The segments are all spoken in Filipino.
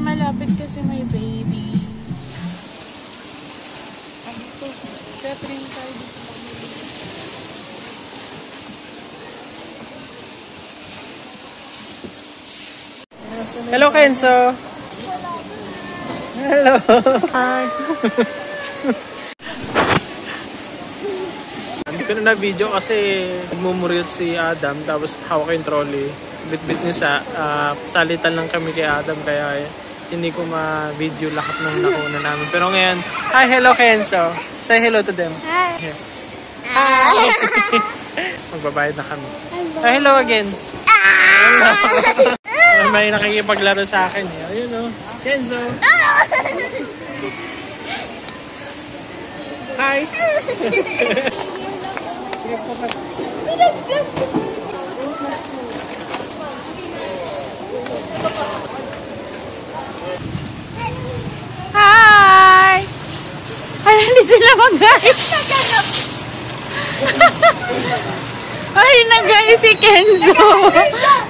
Malapit kasi may baby. Kaya train tayo dito. Hello, Kenzo. Hello. Hi. Hindi ko na video kasi nagmumuryot si Adam tapos hawak yung trolley. Bit-bit niya sa salitan lang kami kay Adam kaya hindi ko ma-video lahat ng nakuha namin. Pero ngayon, hi, hello Kenzo. Say hello to them. Hi. Hi. Magbabayad na kami. Oh, hello again. May nakikipaglaro sa akin eh. Ayun o. Kenzo. Hi. Hi! Ay, hindi sila mag-guys. Ay, nag-guys si Kenzo.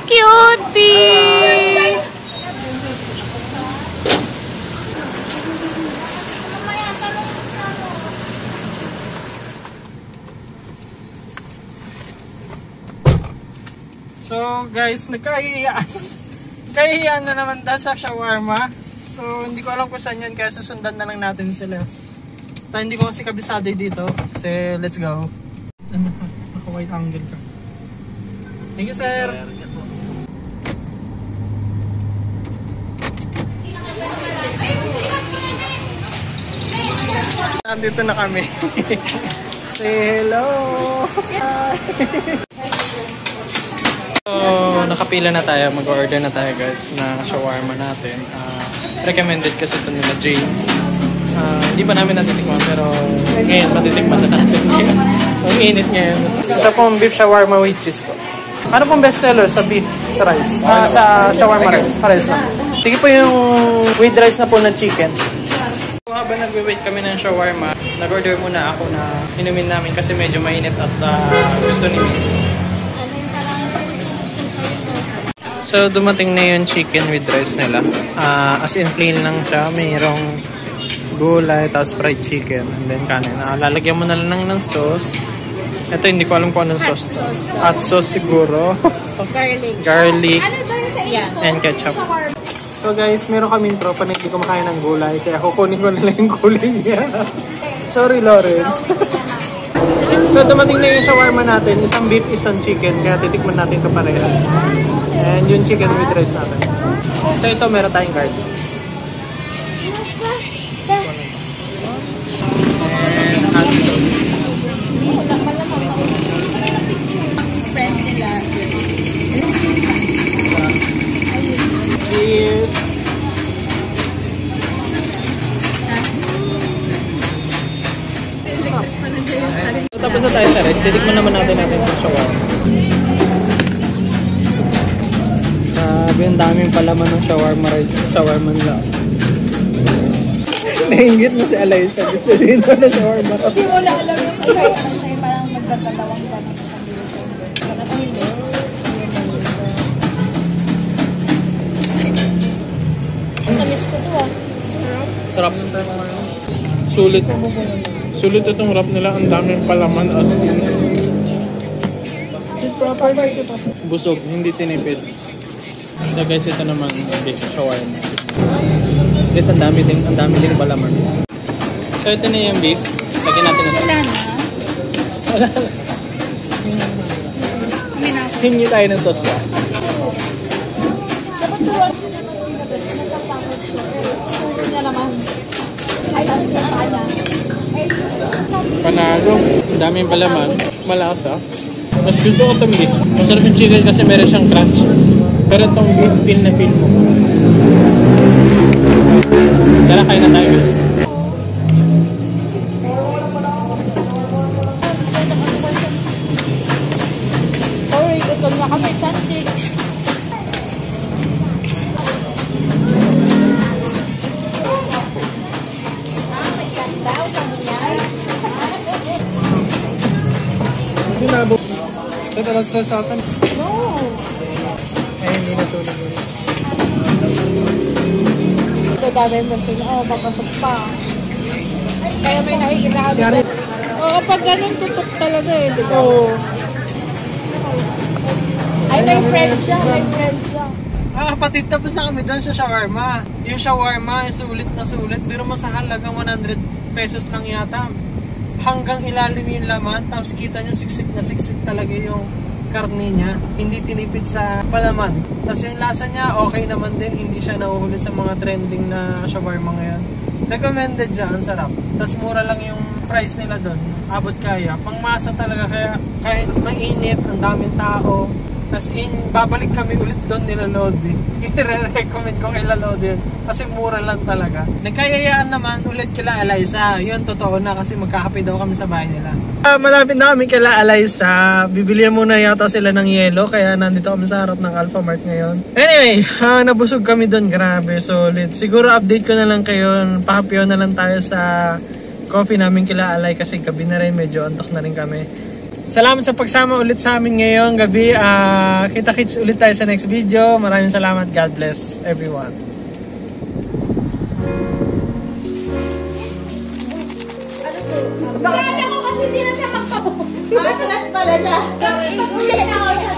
Cutie! So guys, nagkahiyaan na naman daw sa shawarma. So hindi ko alam kung saan yun kaya susundan na lang natin sila. Tayo hindi ko kasi kabisado dito. So let's go. Ano ka? Naka-wide angle ka. Thank you sir. Nandito na kami. Say hello. Hi. So, nakapila na tayo, mag-order na tayo guys na shawarma natin. Recommended kasi ito nila Jane. Hindi pa namin natitikman pero ngayon matitikman na natin. Ang init ngayon. Isa pong beef shawarma with cheese po. Ano pong bestseller sa beef rice? Sa shawarma rice? Pares lang. Sige po yung with rice na po na chicken. So, habang nagwe-wait kami ng shawarma, nag-order muna ako na inumin namin kasi medyo mainit at gusto ni Mrs. So, dumating na yung chicken with rice nila. As in, plain lang siya. Mayroong gulay, tapos fried chicken, and then kanin. Lalagyan mo na lang ng sauce. Ito, hindi ko alam kung anong sauce to. Hot sauce siguro. Garlic. And ketchup. So guys, meron kaming tropa na hindi kumakain ng gulay. Kaya kukunin ko na lang yung gulay niya. Sorry, Lawrence. So, dumating na yung shawarma natin. Isang beef, isang chicken. Kaya titikman natin ito parehas. And yung chicken with rice natin. So, ito meron tayong garlic. And hot sauce. Cheers! So, tapos na tayo sa rice. Titikman naman natin yung shawarma. Ang daming palaman ng shawarma rice. Shawarma nila. Nainggit mo si Alaysa. Gusto din ito na shawarma. Hindi mo na alam yung kasi parang magtatalawang ka ng tamis ko to Sarap ng tayo mga sulit. Sulit itong wrap nila. Ang daming palaman as in. Busog. Hindi tinipid. So guys, ito naman beef shawarma. Guys, ang dami ding palaman. So ito na yung beef. Lagyan natin na sauce. Wala na. Hingi tayo ng sauce ba? Panalo. Ang daming palaman. Malasa. Mas gusto ko itong beef. Masarap yung chicken kasi meron siyang crunch. Pero itong beef, feel na feel mo. Tara, kain na tayo guys. Baka may pancake. Hindi naabo. Ito lang stress sa atin. No. Ay, hindi natulog ulit. Ito dagay mo sila. Oo, papasok pa. Kaya may nakikita ka dito. Oo, pag ganun tutok talaga eh. Oo. Ay, may friend siya. May friend siya. Kapatid, tapos na kami doon sa shawarma. Yung shawarma, sulit na sulit. Pero mas halagang 100 pesos lang yata. Hanggang ilalim yung laman. Tapos kita nyo, siksik na siksik talaga yung karne niya. Hindi tinipid sa palaman. Tapos yung lasa niya, okay naman din. Hindi siya nahuhuli sa mga trending na shawarma ngayon. Recommended siya, ang sarap. Tapos mura lang yung price nila doon. Abot kaya. Pangmasa talaga, kaya kahit mainit, ang daming tao. Tapos babalik kami ulit doon nila Lodi. I-recommend ko kay Lodi yun. Kasi mura lang talaga. Nagkayayaan naman ulit kila Eliza. Yun, totoo na kasi magkakape daw kami sa bahay nila. Malapit na kami kila Eliza. Bibili muna yata sila ng yelo. Kaya nandito kami sa harap ng Alpha Mart ngayon. Anyway, nabusog kami doon. Grabe, solid. Siguro update ko na lang kayo. Pahapyo na lang tayo sa coffee namin kila Alay. Kasi gabi na rin, medyo antok na rin kami. Salamat sa pagsama ulit sa amin ngayong gabi. Kita-kits ulit tayo sa next video. Maraming salamat. God bless everyone. Bakit ako kasi hindi na siya magpapalit pala niya. Hindi ako siya.